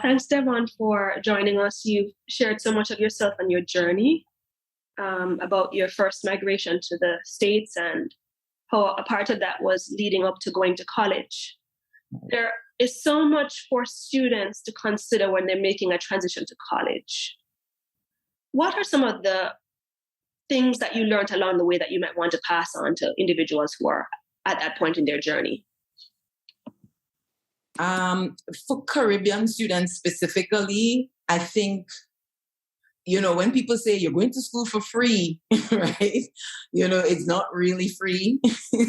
Thanks, Devon, for joining us. You've shared so much of yourself and your journey about your first migration to the States and how a part of that was leading up to going to college. There is so much for students to consider when they're making a transition to college. What are some of the things that you learned along the way that you might want to pass on to individuals who are at that point in their journey? For Caribbean students specifically, I think, when people say you're going to school for free, right? It's not really free,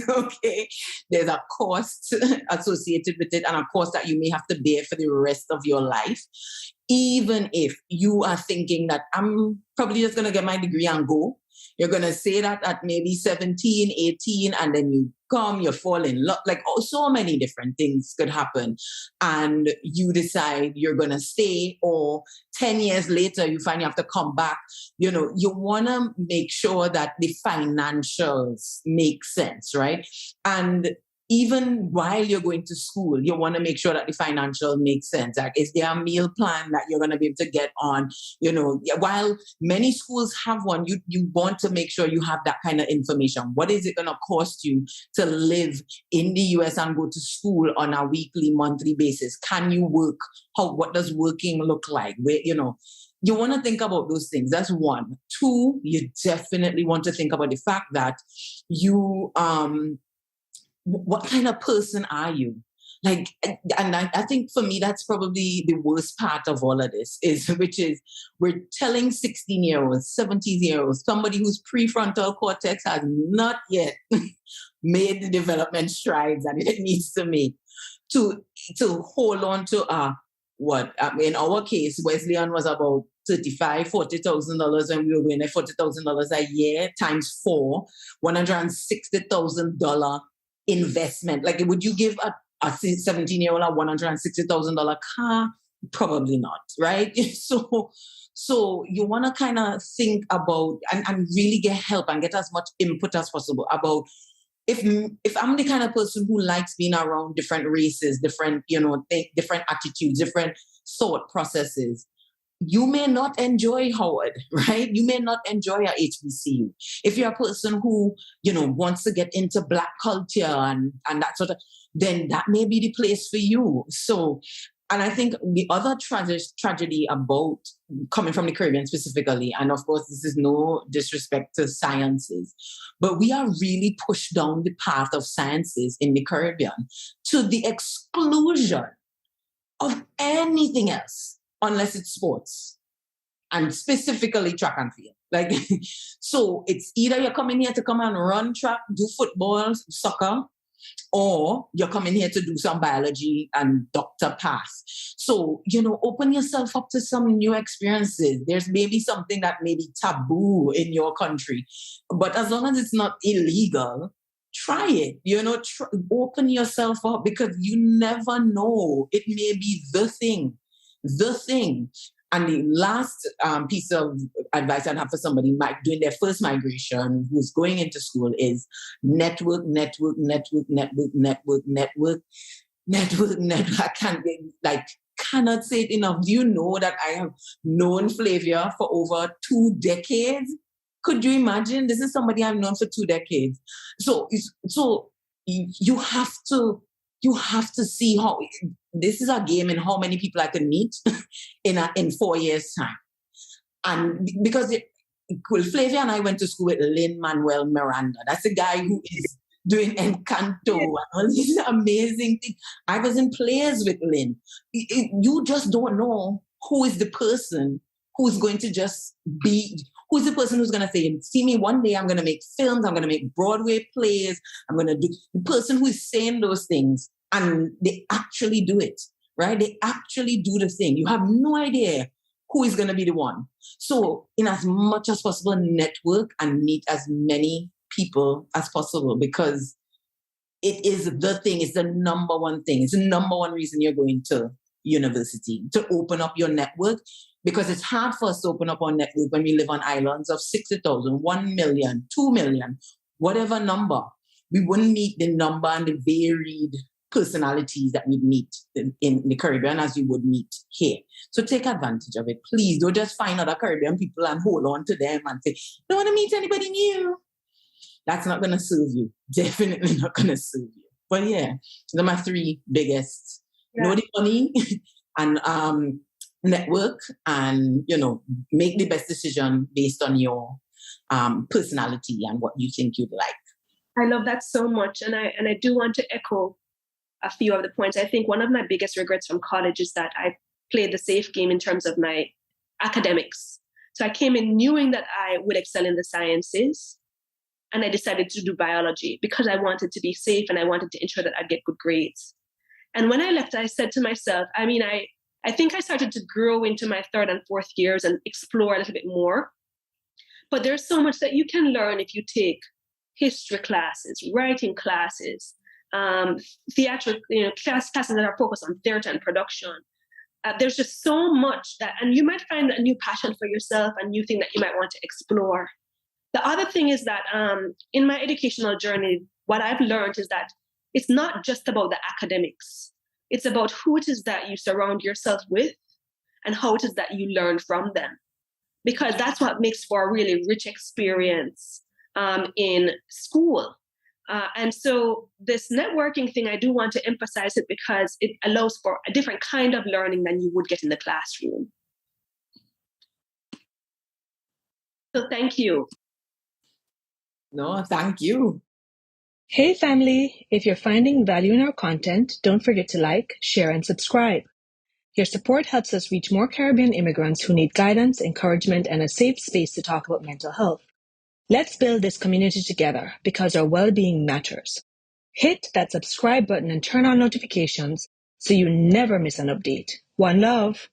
okay? There's a cost associated with it and a cost that you may have to bear for the rest of your life. Even if you are thinking that I'm probably just going to get my degree and go, you're going to say that at maybe 17, 18, and then you come, you fall in love. Like, so many different things could happen. And you decide you're going to stay, or 10 years later, you find you have to come back. You want to make sure that the financials make sense, right? And even while you're going to school, you want to make sure that the financial makes sense. Like, is there a meal plan that you're going to be able to get on? While many schools have one, you want to make sure you have that kind of information. What is it going to cost you to live in the US and go to school on a weekly, monthly basis? Can you work? What does working look like? You want to think about those things. That's one. Two, you definitely want to think about the fact that you, what kind of person are you? Like, and I think for me, that's probably the worst part of all of this, which is we're telling 16-year-olds, 17-year-olds, somebody whose prefrontal cortex has not yet made the development strides that it needs to make, to hold on to in our case, Wesleyan was about $35,000, $40,000 when we were winning $40,000 a year times 4, $160,000 investment. Like, would you give a 17-year-old a $160,000 car? Probably not, right? So you want to kind of think about and really get help and get as much input as possible about if I'm the kind of person who likes being around different races, different different attitudes, different thought processes. You may not enjoy Howard, right? You may not enjoy a HBCU. If you're a person who, wants to get into Black culture and that sort of, then that may be the place for you. So, and I think the other tragedy about coming from the Caribbean specifically, and of course, this is no disrespect to sciences, but we are really pushed down the path of sciences in the Caribbean to the exclusion of anything else. Unless it's sports, and specifically track and field. Like, so it's either you're coming here to come and run track, do football, soccer, or you're coming here to do some biology and doctor path. So, open yourself up to some new experiences. There's maybe something that may be taboo in your country, but as long as it's not illegal, try it, open yourself up, because you never know. It may be the thing. And the last piece of advice I'd have for somebody doing their first migration who's going into school is network. I cannot say it enough. Do you know that I have known Flavia for over 2 decades? Could you imagine? This is somebody I've known for 2 decades. So you have to see how this is a game and how many people I can meet in 4 years' time. And because Flavia and I went to school with Lin-Manuel Miranda. That's the guy who is doing Encanto and all these amazing things. I was in plays with Lin. You just don't know who is the person who's going to just be, who's the person who's going to say, see me one day, I'm going to make films, I'm going to make Broadway plays, I'm going to do, the person who is saying those things and they actually do it, right? They actually do the thing. You have no idea who is going to be the one. So in as much as possible, network and meet as many people as possible, because it is the thing. It's the number one thing. It's the number one reason you're going to university, to open up your network, because it's hard for us to open up our network when we live on islands of 60,000, 1 million, 2 million, whatever number. We wouldn't meet the number and the varied personalities that we'd meet in the Caribbean as you would meet here. So take advantage of it. Please don't just find other Caribbean people and hold on to them and say, don't want to meet anybody new. That's not going to serve you. Definitely not going to serve you. But yeah, those are my three biggest. Know the money and network, and, you know, make the best decision based on your personality and what you think you'd like. I love that so much. And I do want to echo a few of the points. I think one of my biggest regrets from college is that I played the safe game in terms of my academics. So I came in knowing that I would excel in the sciences, and I decided to do biology because I wanted to be safe and I wanted to ensure that I'd get good grades. And when I left, I said to myself, I think I started to grow into my third and fourth years and explore a little bit more. But there's so much that you can learn if you take history classes, writing classes, theatrical, classes that are focused on theater and production. There's just so much and you might find a new passion for yourself, a new thing that you might want to explore. The other thing is that in my educational journey, what I've learned is that it's not just about the academics. It's about who it is that you surround yourself with and how it is that you learn from them. Because that's what makes for a really rich experience in school. And so this networking thing, I do want to emphasize it because it allows for a different kind of learning than you would get in the classroom. So thank you. No, thank you. Hey family, if you're finding value in our content, don't forget to like, share, and subscribe. Your support helps us reach more Caribbean immigrants who need guidance, encouragement, and a safe space to talk about mental health. Let's build this community together because our well-being matters. Hit that subscribe button and turn on notifications so you never miss an update. One love.